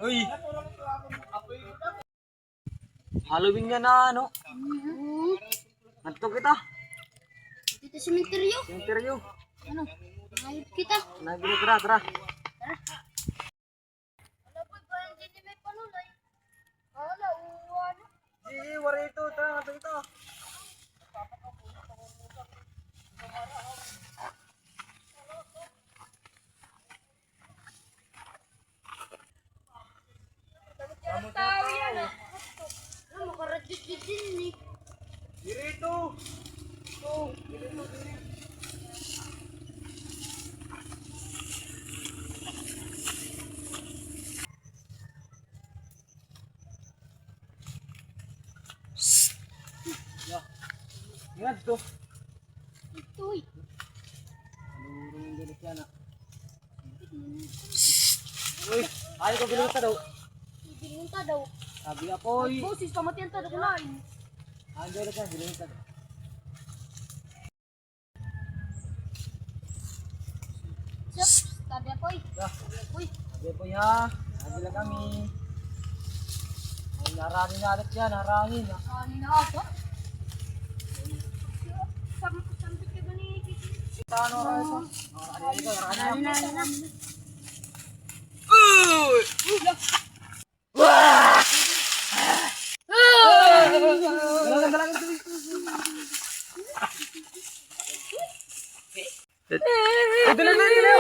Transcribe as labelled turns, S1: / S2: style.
S1: Uy! Halloween nga na ano? Nagto kita.
S2: Dito sa cemetery.
S1: Cemetery.
S2: Ano? Ayot kita.
S1: Nagbilo tara, tara.
S2: Wala po ba hindi may panulay? Wala, uwan.
S1: Sige, wari ito. Tara, nagto kita.
S2: Tao yan ah. Ano, makaradyo din eh.
S1: Dirito. Dirito. Yan to.
S2: Ito eh.
S1: Alurong din siya na. Uy, ayaw ko binuta daw.
S2: Bininta daw.
S1: Sabi ako, uy.
S2: Boses, pamatiyan ta daw na.
S1: Ayaw na siya, binuta daw.
S2: Tabi ako eh.
S1: Sabi po ya, sabi lang kami. Ay, narangin na alat yan, narangin.
S2: Kanin na ako. Sambit ka ba ni Kiki?
S1: Ano ka ito? Narangin na. Ito lang na nila.